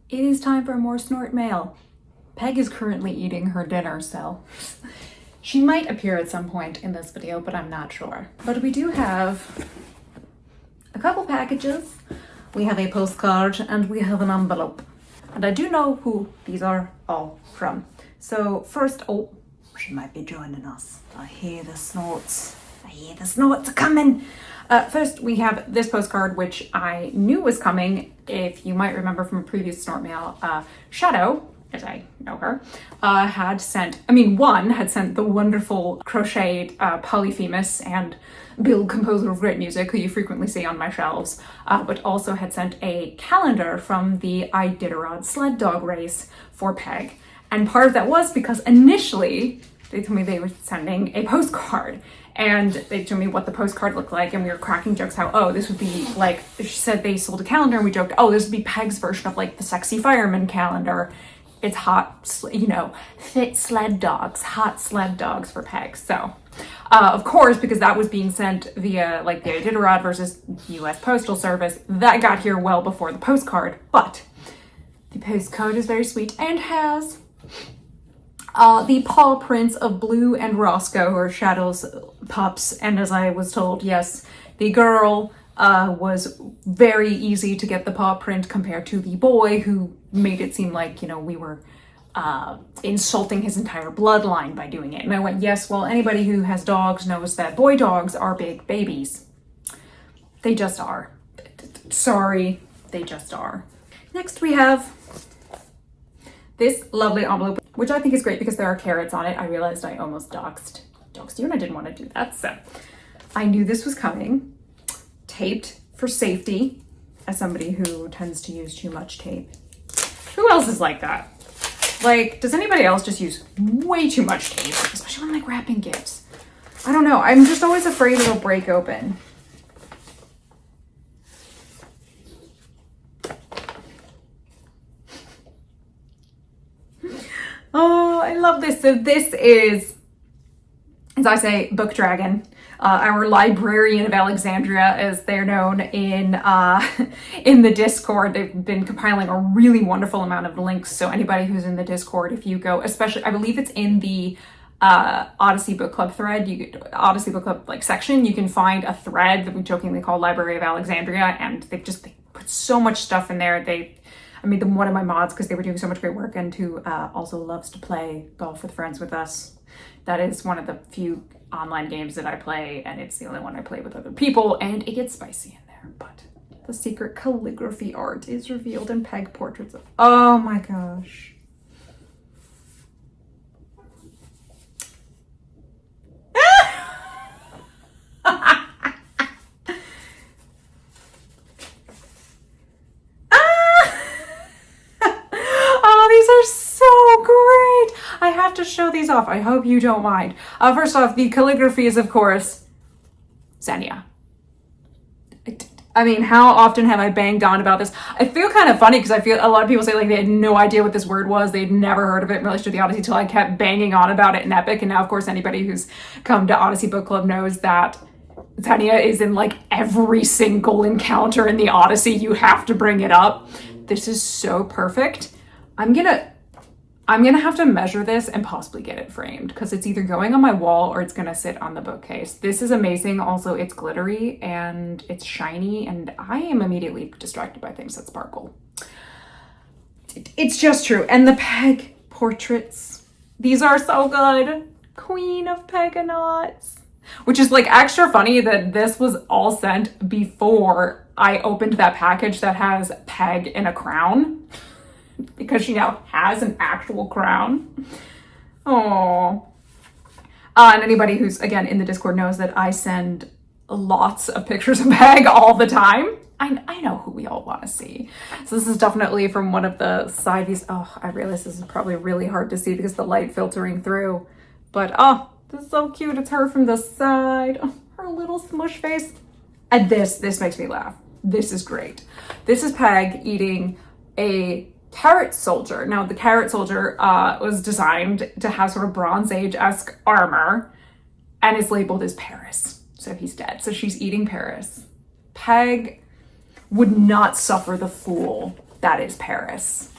It is time for more Snort Mail. Peg is currently eating her dinner, so she might appear at some point in this video, but I'm not sure. But we do have a couple packages. We have a postcard and we have an envelope. And I do know who these are all from. So first, oh, she might be joining us. I hear the snorts. I hear the snorts coming. First, we have this postcard, which I knew was coming. If you might remember from a previous Snort Mail, Shadow, as I know her, had sent the wonderful crocheted Polyphemus and Bill, composer of great music, who you frequently see on my shelves, but also had sent a calendar from the Iditarod sled dog race for Peg. And part of that was because initially they told me they were sending a postcard, and they told me what the postcard looked like, and we were cracking jokes how, oh, this would be like, she said they sold a calendar, and we joked, oh, this would be Peg's version of like the sexy fireman calendar. It's hot, you know, fit sled dogs, hot sled dogs for Peg. So, of course, because that was being sent via like the Iditarod versus US Postal Service, that got here well before the postcard. But the postcard is very sweet and has the paw prints of Blue and Roscoe, who are Shadow's pups. And as I was told, yes, the girl was very easy to get the paw print compared to the boy, who made it seem like, you know, we were insulting his entire bloodline by doing it. And I went, yes, well, anybody who has dogs knows that boy dogs are big babies. They just are. Sorry, they just are. Next we have this lovely envelope, which I think is great because there are carrots on it. I realized I almost doxed you, and I didn't want to do that, so I knew this was coming. Taped for safety, as somebody who tends to use too much tape. Who else is like that? Like, does anybody else just use way too much tape, especially when like wrapping gifts? I don't know. I'm just always afraid it'll break open. Oh, I love this. So this is, as I say, Book Dragon. Our librarian of Alexandria, as they're known in the Discord. They've been compiling a really wonderful amount of links. So anybody who's in the Discord, if you go, especially, I believe it's in the Odyssey Book Club thread, Odyssey Book Club like section, you can find a thread that we jokingly call Library of Alexandria, and they put so much stuff in there. I made them one of my mods because they were doing so much great work, and who also loves to play Golf with Friends with us. That is one of the few online games that I play, and it's the only one I play with other people, and it gets spicy in there. But the secret calligraphy art is revealed in Peg portraits of, oh my gosh. I have to show these off. I hope you don't mind. First off, the calligraphy is, of course, Xenia. I mean, how often have I banged on about this? I feel kind of funny because I feel a lot of people say like they had no idea what this word was. They'd never heard of it in relation to the Odyssey until I kept banging on about it in Epic. And now, of course, anybody who's come to Odyssey Book Club knows that Xenia is in like every single encounter in the Odyssey. You have to bring it up. This is so perfect. I'm gonna have to measure this and possibly get it framed because it's either going on my wall or it's gonna sit on the bookcase. This is amazing. Also, it's glittery and it's shiny, and I am immediately distracted by things that sparkle. It's just true. And the Peg portraits, these are so good. Queen of Peganauts. Which is like extra funny that this was all sent before I opened that package that has Peg in a crown. Because she now has an actual crown. Oh. And anybody who's, again, in the Discord knows that I send lots of pictures of Peg all the time. I know who we all want to see. So this is definitely from one of the side views. Oh, I realize this is probably really hard to see because the light filtering through. But, oh, this is so cute. It's her from the side. Oh, her little smush face. And this makes me laugh. This is great. This is Peg eating a carrot soldier. Now, the carrot soldier was designed to have sort of Bronze Age-esque armor and is labeled as Paris. So he's dead. So she's eating Paris. Peg would not suffer the fool that is Paris.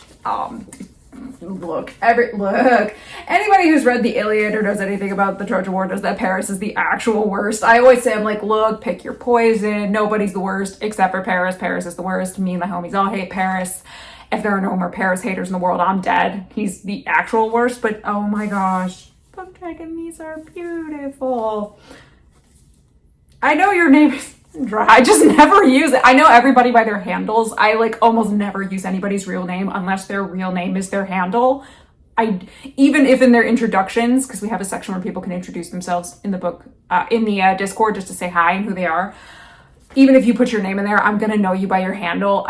Look, anybody who's read the Iliad or knows anything about the Trojan War knows that Paris is the actual worst. I always say, I'm like, look, pick your poison. Nobody's the worst except for Paris. Paris is the worst. Me and my homies all hate Paris. If there are no more Paris haters in the world, I'm dead. He's the actual worst, but oh my gosh. Book dragon, these are beautiful. I know your name is Dry. I just never use it. I know everybody by their handles. I like almost never use anybody's real name unless their real name is their handle. Even if in their introductions, because we have a section where people can introduce themselves in the book, in the Discord, just to say hi and who they are. Even if you put your name in there, I'm gonna know you by your handle.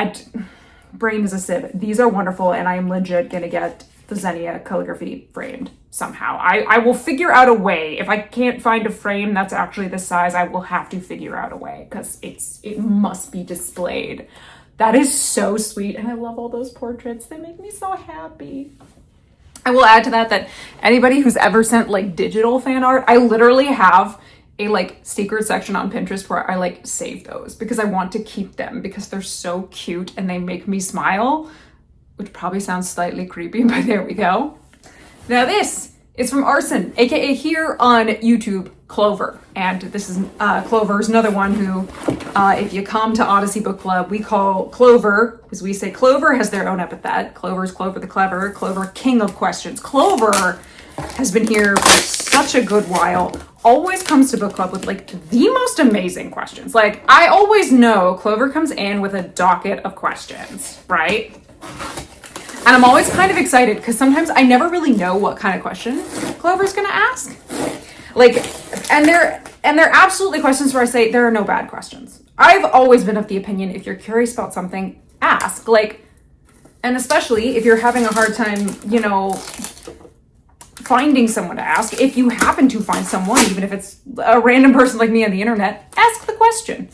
Brain is a sieve. These are wonderful, and I am legit gonna get the Xenia calligraphy framed somehow. I will figure out a way. If I can't find a frame that's actually this size, I will have to figure out a way, because it must be displayed. That is so sweet, and I love all those portraits. They make me so happy. I will add to that anybody who's ever sent like digital fan art, I literally have a like secret section on Pinterest where I like save those because I want to keep them because they're so cute and they make me smile, which probably sounds slightly creepy, but there we go. Now this is from Arson, aka here on YouTube, Clover. And this is Clover is another one who, if you come to Odyssey Book Club, we call Clover, as we say, Clover has their own epithet. Clover is Clover the Clever, Clover King of Questions. Clover has been here for such a good while, always comes to book club with like the most amazing questions. Like I always know Clover comes in with a docket of questions, right? And I'm always kind of excited because sometimes I never really know what kind of question Clover's gonna ask. Like, and they're absolutely questions where I say there are no bad questions. I've always been of the opinion if you're curious about something, ask. Like, and especially if you're having a hard time, you know, finding someone to ask. If you happen to find someone, even if it's a random person like me on the internet, ask the question.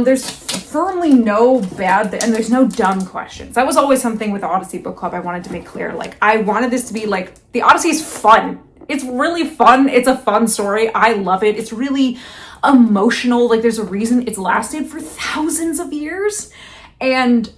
There's firmly no bad, and there's no dumb questions. That was always something with Odyssey Book Club I wanted to make clear. Like, I wanted this to be like, the Odyssey is fun. It's really fun. It's a fun story. I love it. It's really emotional. Like, there's a reason it's lasted for thousands of years. And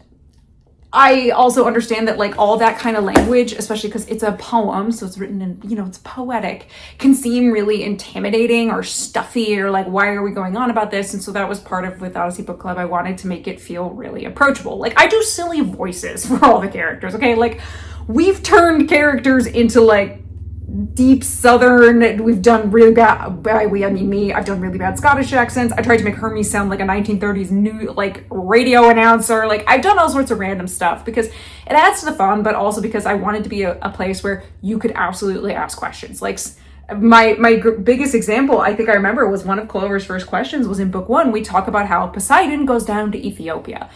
I also understand that like all that kind of language, especially because it's a poem, so it's written in, you know, it's poetic, can seem really intimidating or stuffy or like, why are we going on about this? And so that was part of with Odyssey Book Club. I wanted to make it feel really approachable. Like I do silly voices for all the characters, okay? Like we've turned characters into like deep Southern, we've done really bad, by we I mean me, I've done really bad Scottish accents. I tried to make Hermes sound like a 1930s new like radio announcer. Like I've done all sorts of random stuff because it adds to the fun, but also because I wanted to be a place where you could absolutely ask questions. Like my biggest example I think I remember was one of Clover's first questions was in book 1. We talk about how Poseidon goes down to Ethiopia,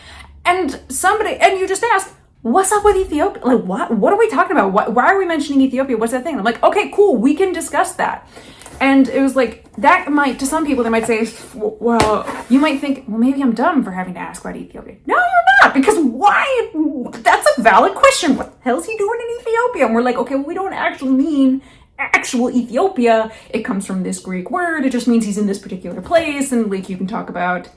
and you just ask, what's up with Ethiopia? Like, what are we talking about? Why are we mentioning Ethiopia? What's that thing? I'm like, okay, cool. We can discuss that. And it was like, that might, to some people, they might say, well, you might think, well, maybe I'm dumb for having to ask about Ethiopia. No, you're not, because why? That's a valid question. What the hell's he doing in Ethiopia? And we're like, okay, well, we don't actually mean actual Ethiopia. It comes from this Greek word. It just means he's in this particular place. And like, you can talk about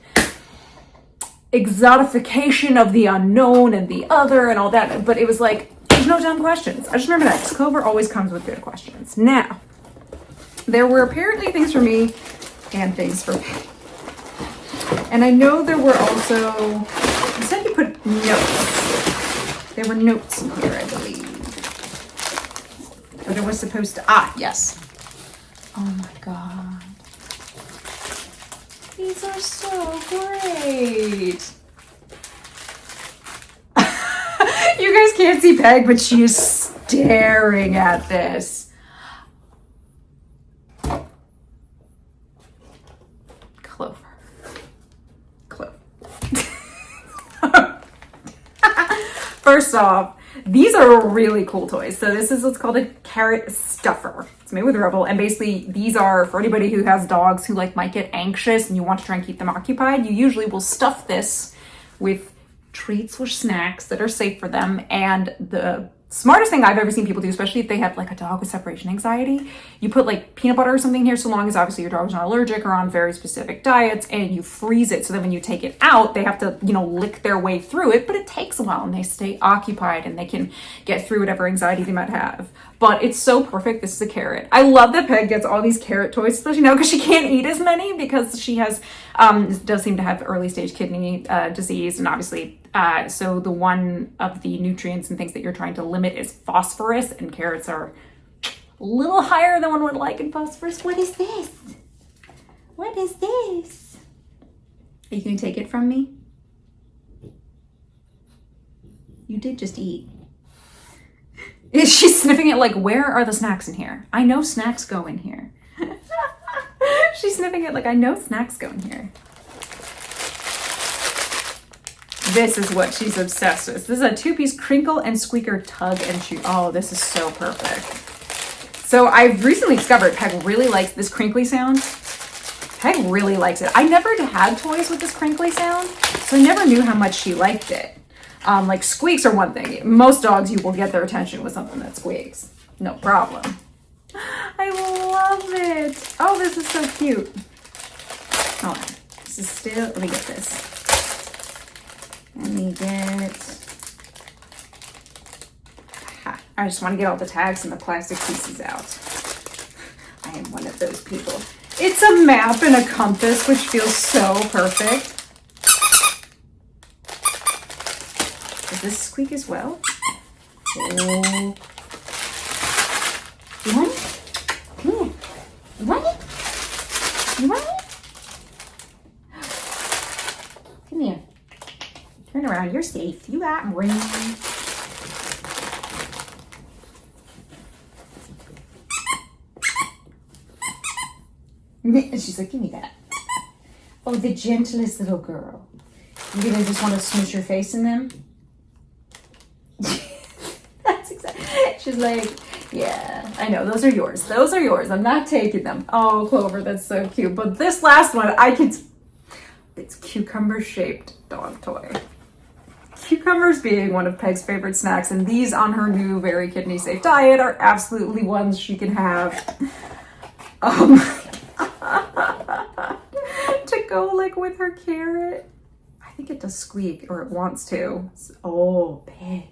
exotification of the unknown and the other and all that, but it was like, there's no dumb questions. I just remember that because Clover always comes with good questions. Now, there were apparently things for me and things for Patty. And I know there were also, instead you put notes. There were notes in here, I believe. But it was supposed to, yes. Oh my God. These are so great. You guys can't see Peg, but she is staring at this. Clover. First off, these are really cool toys. So this is what's called a carrot stuffer. It's made with rubble, and basically these are for anybody who has dogs who like might get anxious and you want to try and keep them occupied. You usually will stuff this with treats or snacks that are safe for them, and the smartest thing I've ever seen people do, especially if they have like a dog with separation anxiety. You put like peanut butter or something here, so long as obviously your dog's not allergic or on very specific diets, and you freeze it so that when you take it out, they have to, you know, lick their way through it, but it takes a while and they stay occupied and they can get through whatever anxiety they might have. But it's so perfect. This is a carrot. I love that Peg gets all these carrot toys, especially now because she can't eat as many because she has, does seem to have early stage kidney disease, and obviously so the one of the nutrients and things that you're trying to limit is phosphorus, and carrots are a little higher than one would like in phosphorus. What is this? What is this? Are you going to take it from me? You did just eat. Is she sniffing it like, where are the snacks in here? I know snacks go in here. She's sniffing it like, I know snacks go in here. This is what she's obsessed with. This is a 2-piece crinkle and squeaker tug and chew. Oh, this is so perfect. So I've recently discovered Peg really likes this crinkly sound. Peg really likes it. I never had toys with this crinkly sound, so I never knew how much she liked it. Like squeaks are one thing. Most dogs, you will get their attention with something that squeaks. No problem. I love it. Oh, this is so cute. Hold on. This is still, let me get this. Let me get, I just want to get all the tags and the plastic pieces out. I am one of those people. It's a map and a compass, which feels so perfect. Does this squeak as well? Oh. You want it? Come here. You want it? You want it? Come here. Turn around. You're safe. You got room. And she's like, give me that. Oh, the gentlest little girl. You're gonna just want to smoosh your face in them? That's exactly. She's like, yeah, I know. Those are yours. Those are yours. I'm not taking them. Oh, Clover, that's so cute. But this last one, it's cucumber-shaped dog toy. Cucumbers being one of Peg's favorite snacks, and these on her new very kidney-safe diet are absolutely ones she can have. To go like with her carrot. I think it does squeak, or it wants to. Oh, Peg.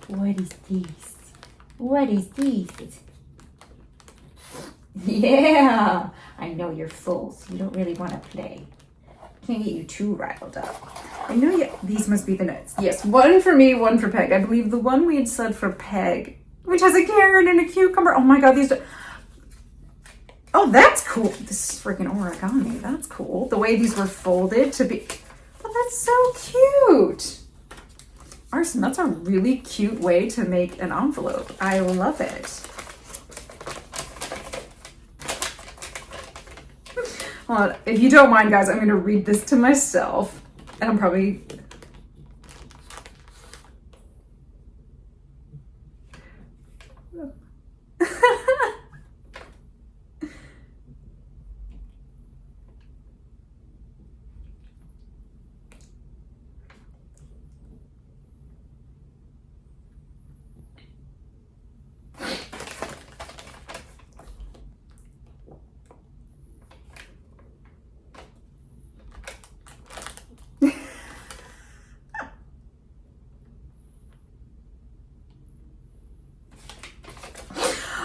What is this? What is this? Yeah, I know you're full, so you don't really want to play. Can't get you too riled up. I know you. These must be the nuts. Yes, one for me, one for Peg. I believe the one we had said for Peg, which has a carrot and a cucumber. Oh my god, these. Oh, that's cool. This is freaking origami. That's cool. The way these were folded to be. Oh, that's so cute. Arson, that's a really cute way to make an envelope. I love it. Hold on. If you don't mind, guys, I'm going to read this to myself. And I'm probably...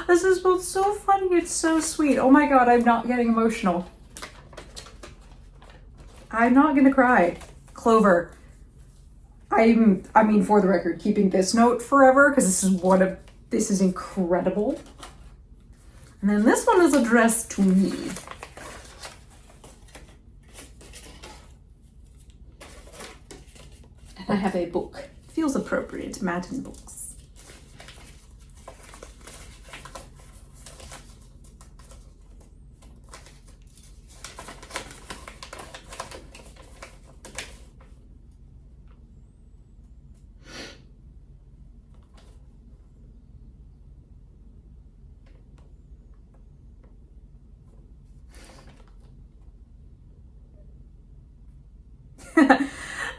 This is both so funny, it's so sweet. Oh my god, I'm not getting emotional. I'm not gonna cry. Clover, I mean, for the record, keeping this note forever, because this is incredible. And then this one is addressed to me. And I have a book. Feels appropriate, Madeleine books.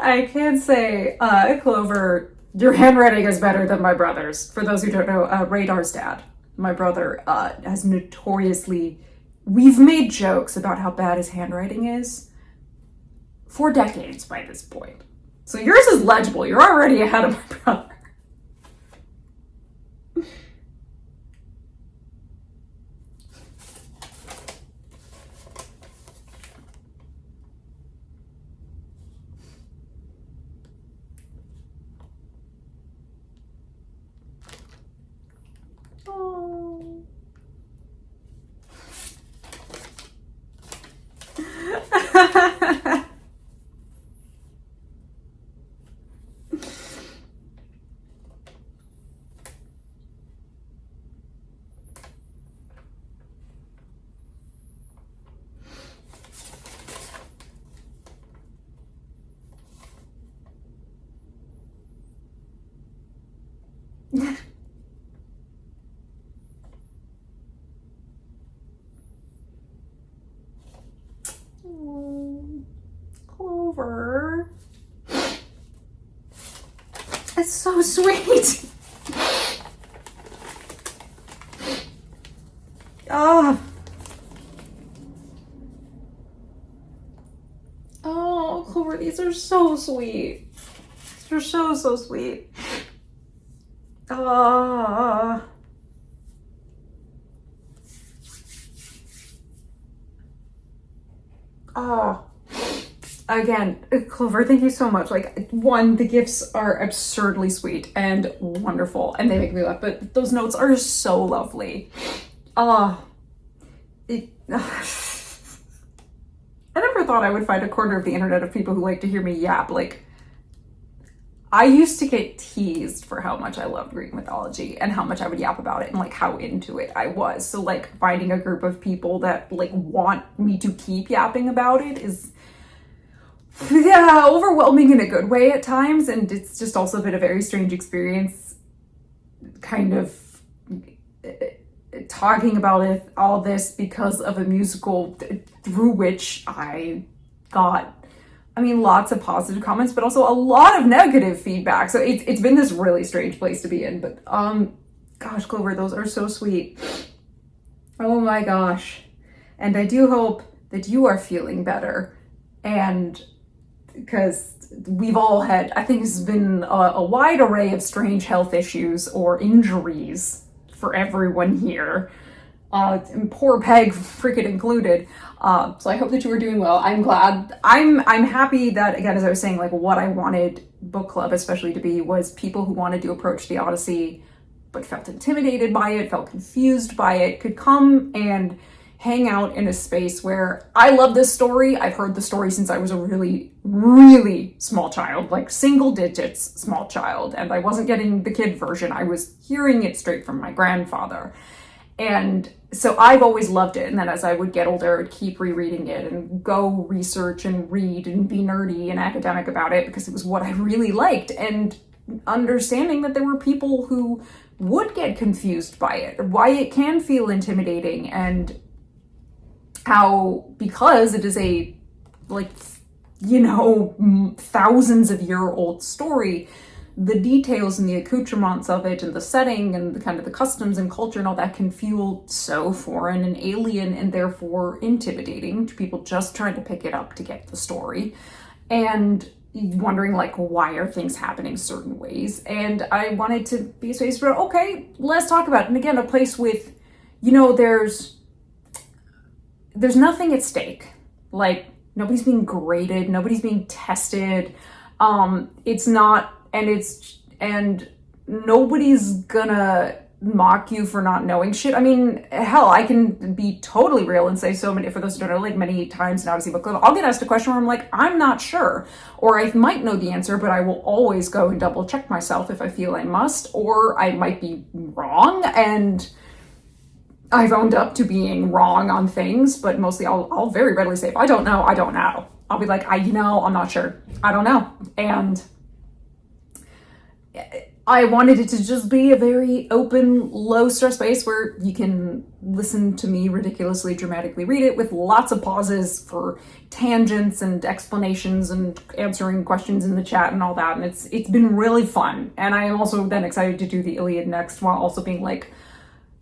I can say Clover Your handwriting is better than my brother's. For those who don't know, Radar's dad, my brother, has notoriously... We've made jokes about how bad his handwriting is for decades by this point. So yours is legible. You're already ahead of my brother. Oh. Clover. It's so sweet. Oh. Oh, Clover, these are so sweet. They're so, so sweet. Ah. Oh. Again, Clover, thank you so much. Like, one, the gifts are absurdly sweet and wonderful, and they make me laugh, but those notes are so lovely. I never thought I would find a corner of the internet of people who like to hear me yap. Like, I used to get teased for how much I loved Greek mythology and how much I would yap about it and like how into it I was. So like finding a group of people that like want me to keep yapping about it is, yeah, overwhelming in a good way at times. And it's just also been a very strange experience kind of talking about it, all this because of a musical through which I got, I mean, lots of positive comments, but also a lot of negative feedback. So it's been this really strange place to be in. But gosh, Clover, those are so sweet. Oh my gosh. And I do hope that you are feeling better. And because we've all had, I think this has been a wide array of strange health issues or injuries for everyone here. And poor Peg freaking included. So I hope that you were doing well. I'm glad. I'm happy that, again, as I was saying, like what I wanted book club especially to be was people who wanted to approach the Odyssey but felt intimidated by it, felt confused by it, could come and hang out in a space where I love this story. I've heard the story since I was a really, really small child, like single digits small child. And I wasn't getting the kid version. I was hearing it straight from my grandfather. And so I've always loved it. And then as I would get older, I would keep rereading it and go research and read and be nerdy and academic about it because it was what I really liked. And understanding that there were people who would get confused by it, why it can feel intimidating, and how, because it is a, like, you know, thousands of year old story, the details and the accoutrements of it and the setting and the kind of the customs and culture and all that can feel so foreign and alien and therefore intimidating to people just trying to pick it up to get the story and wondering like, why are things happening certain ways? And I wanted to be a space where, okay, let's talk about it. And again, a place with, you know, there's nothing at stake. Like, nobody's being graded, nobody's being tested. It's not, and nobody's gonna mock you for not knowing shit. I mean, hell, I can be totally real and say so many, for those who don't know, like many times in Odyssey Book Club, I'll get asked a question where I'm like, I'm not sure. Or I might know the answer, but I will always go and double check myself if I feel I must, or I might be wrong. And I've owned up to being wrong on things, but mostly I'll very readily say, if I don't know, I don't know. I'll be like, I'm not sure. I don't know. And I wanted it to just be a very open, low-stress space where you can listen to me ridiculously dramatically read it with lots of pauses for tangents and explanations and answering questions in the chat and all that. And it's been really fun. And I am also then excited to do the Iliad next, while also being like,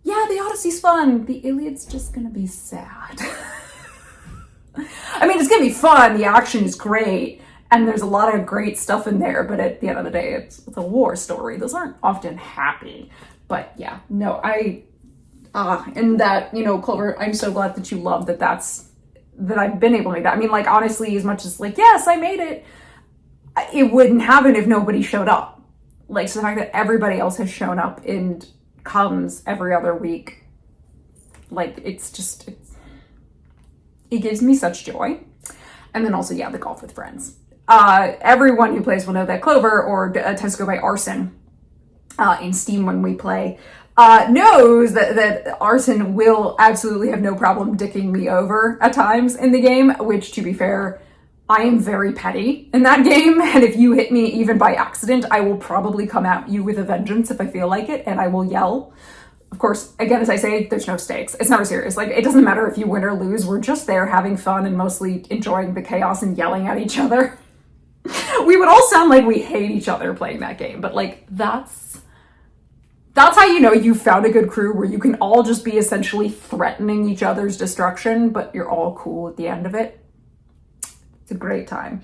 yeah, the Odyssey's fun. The Iliad's just gonna be sad. I mean, it's gonna be fun. The action is great. And there's a lot of great stuff in there, but at the end of the day, it's a war story. Those aren't often happy. But yeah, no, and that, you know, Clover, I'm so glad that you love that that I've been able to make that. I mean, like, honestly, as much as like, yes, I made it, it wouldn't happen if nobody showed up. Like, so the fact that everybody else has shown up and comes every other week, like, it gives me such joy. And then also, yeah, the golf with friends. Everyone who plays will know that Clover, or tends to go by Arson in Steam when we play, knows that Arson will absolutely have no problem dicking me over at times in the game, which, to be fair, I am very petty in that game, and if you hit me even by accident, I will probably come at you with a vengeance if I feel like it, and I will yell. Of course, again, as I say, there's no stakes. It's never serious. Like, it doesn't matter if you win or lose. We're just there having fun and mostly enjoying the chaos and yelling at each other. We would all sound like we hate each other playing that game, but like, that's how you know you found a good crew, where you can all just be essentially threatening each other's destruction, but you're all cool at the end of it. It's a great time.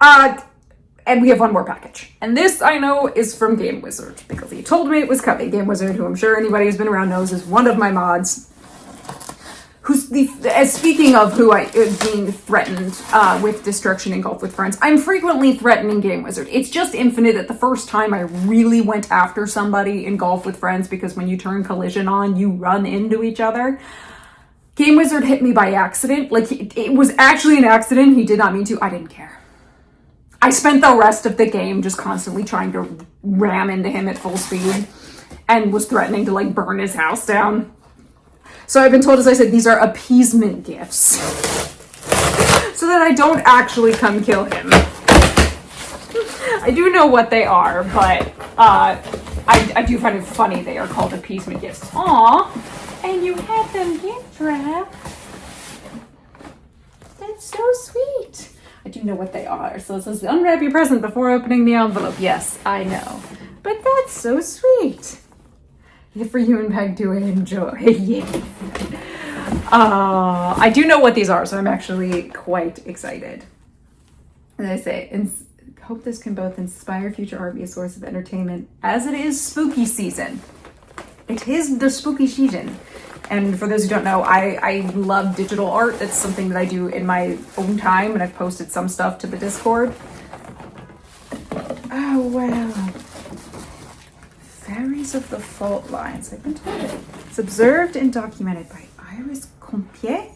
And we have one more package. And this, I know, is from Game Wizard, because he told me it was coming. Game Wizard, who I'm sure anybody who's been around knows is one of my mods, who's speaking of who being threatened with destruction in Golf with Friends, I'm frequently threatening Game Wizard. It's just infinite at the first time I really went after somebody in Golf with Friends, because when you turn collision on, you run into each other. Game Wizard hit me by accident. Like, it was actually an accident. He did not mean to. I didn't care. I spent the rest of the game just constantly trying to ram into him at full speed, and was threatening to, like, burn his house down. So I've been told, as I said, these are appeasement gifts, so that I don't actually come kill him. I do know what they are, but I do find it funny they are called appeasement gifts. Aww, and you had them gift wrapped. That's so sweet. I do know what they are. So it says, unwrap your present before opening the envelope. Yes, I know. But that's so sweet. For you and Peg to enjoy. Yeah. I do know what these are, so I'm actually quite excited. As I say, hope this can both inspire future art, be a source of entertainment, as it is spooky season. It is the spooky season. And for those who don't know, I love digital art. It's something that I do in my own time, and I've posted some stuff to the Discord. Oh, wow. Fairies of the Fault Lines. I've been told it. It's observed and documented by Iris Compiet.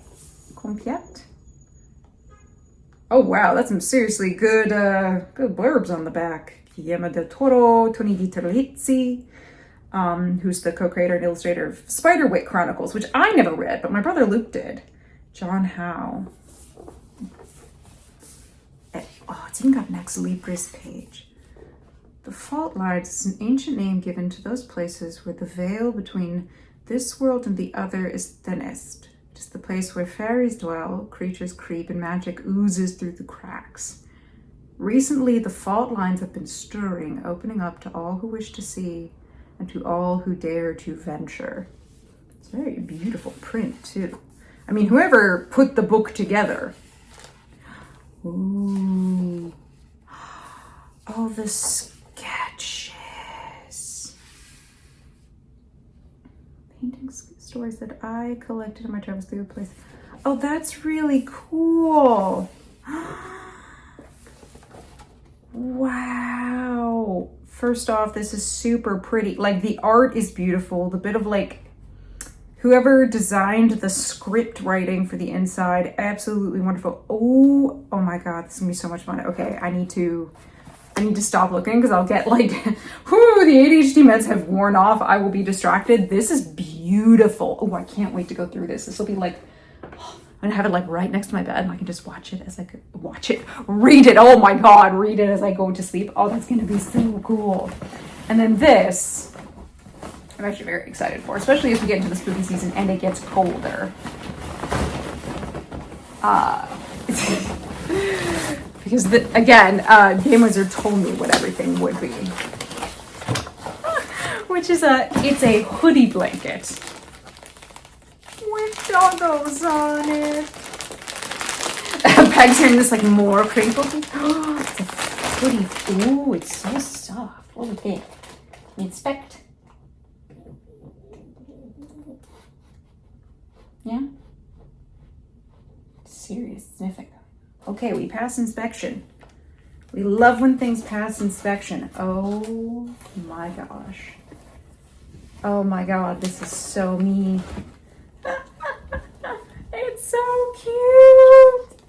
Oh, wow. That's some seriously good blurbs on the back. Guillermo del Toro, Tony Di Terlizzi, who's the co-creator and illustrator of Spiderwick Chronicles, which I never read, but my brother Luke did. John Howe. It's even got an Ex Libris page. The Fault Lines is an ancient name given to those places where the veil between this world and the other is thinnest. It is the place where fairies dwell, creatures creep, and magic oozes through the cracks. Recently, the fault lines have been stirring, opening up to all who wish to see, and to all who dare to venture. It's a very beautiful print, too. I mean, whoever put the book together. Ooh. Oh, the sketches. Paintings, stories that I collected in my travels through the place. Oh, that's really cool. Wow. First off, this is super pretty. Like, the art is beautiful. The bit of, like, whoever designed the script writing for the inside, absolutely wonderful. Oh my God, this is gonna be so much fun. Okay, I need to stop looking because I'll get like, whoo, the ADHD meds have worn off. I will be distracted. This is beautiful. Oh, I can't wait to go through this. This will be like, I'm gonna have it like right next to my bed and I can just watch it, read it. Oh my God, read it as I go to sleep. Oh, that's gonna be so cool. And then this, I'm actually very excited for, especially as we get into the spooky season and it gets colder. Because, again, Game Wizard told me what everything would be. Which is it's a hoodie blanket with doggos on it. Peg's hearing this like more crinkle. It's a hoodie. Ooh, it's so soft. What was it? Inspect. Yeah? Serious sniffing. Okay, we pass inspection. We love when things pass inspection. Oh my gosh. Oh my god, this is so me. It's so cute.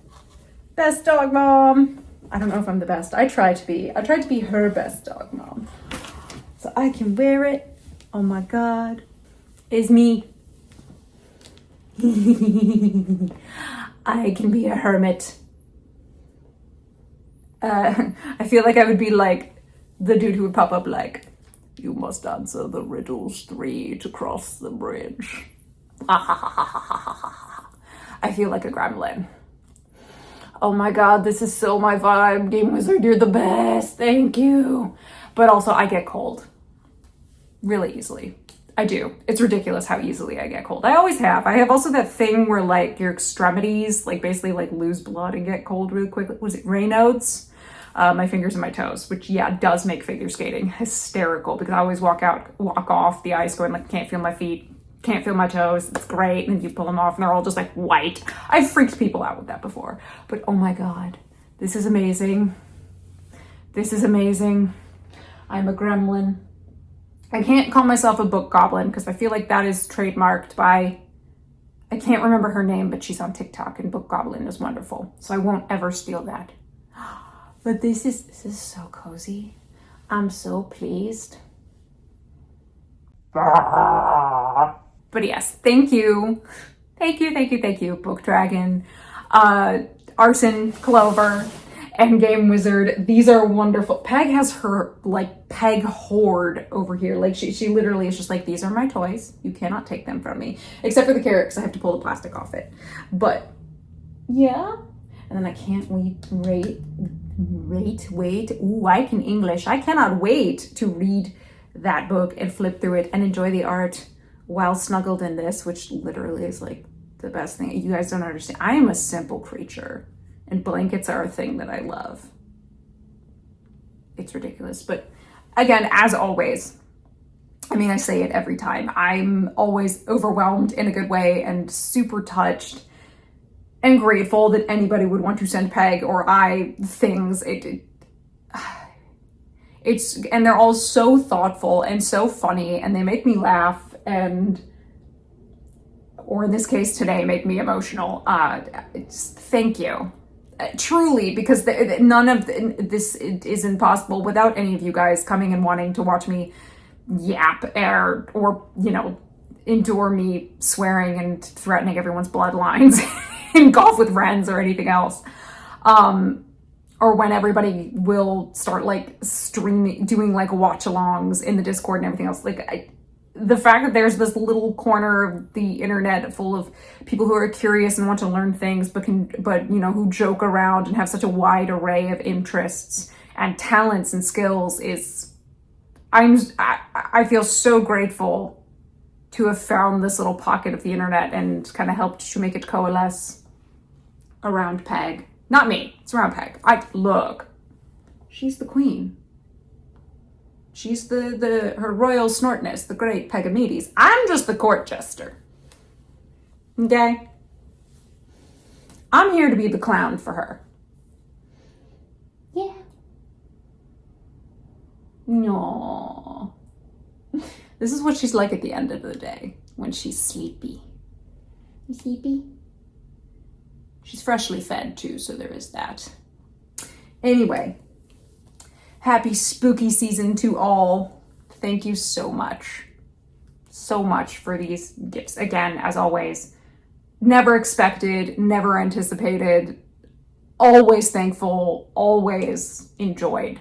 Best dog mom. I don't know if I'm the best. I try to be. I tried to be her best dog mom. So I can wear it. Oh my god. It's me. I can be a hermit. I feel like I would be like the dude who would pop up like, you must answer the riddles 3 to cross the bridge. I feel like a gremlin. Oh my god, this is so my vibe. Game Wizard, you're the best. Thank you. But also, I get cold really easily. I do. It's ridiculous how easily I get cold. I always have. I have also that thing where like your extremities like basically like lose blood and get cold really quickly. Was it Raynaud's? My fingers and my toes, which yeah, does make figure skating hysterical because I always walk off the ice going like, can't feel my feet, can't feel my toes. It's great. And then you pull them off and they're all just like white. I've freaked people out with that before, but oh my God, this is amazing. This is amazing. I'm a gremlin. I can't call myself a book goblin because I feel like that is trademarked by, I can't remember her name, but she's on TikTok and book goblin is wonderful. So I won't ever steal that. But this is so cozy. I'm so pleased. But yes, thank you. Thank you, Book Dragon, Arson, Clover, and Game Wizard. These are wonderful. Peg has her like Peg hoard over here. Like she literally is just like, these are my toys. You cannot take them from me. Except for the carrot because I have to pull the plastic off it. But yeah. And then I can't wait. Ooh, I can English. I cannot wait to read that book and flip through it and enjoy the art while snuggled in this, which literally is like the best thing. You guys don't understand. I am a simple creature and blankets are a thing that I love. It's ridiculous. But again, as always, I mean, I say it every time. I'm always overwhelmed in a good way and super touched and grateful that anybody would want to send Peg or I things. It's and they're all so thoughtful and so funny and they make me laugh and, or in this case today, make me emotional. Thank you. Truly, because none of this is impossible without any of you guys coming and wanting to watch me yap or you know, endure me swearing and threatening everyone's bloodlines in Golf with Friends or anything else. Or when everybody will start like streaming, doing like watch-alongs in the Discord and everything else. Like the fact that there's this little corner of the internet full of people who are curious and want to learn things, but you know, who joke around and have such a wide array of interests and talents and skills is, I feel so grateful to have found this little pocket of the internet and kind of helped to make it coalesce around Peg. Not me, it's around Peg. Look, she's the queen. She's her royal snortness, the great Pegamedes. I'm just the court jester. Okay? I'm here to be the clown for her. Yeah. No. This is what she's like at the end of the day, when she's sleepy. You sleepy? She's freshly fed too, so there is that. Anyway. Happy spooky season to all. Thank you so much. So much for these gifts. Again, as always, never expected, never anticipated, always thankful, always enjoyed.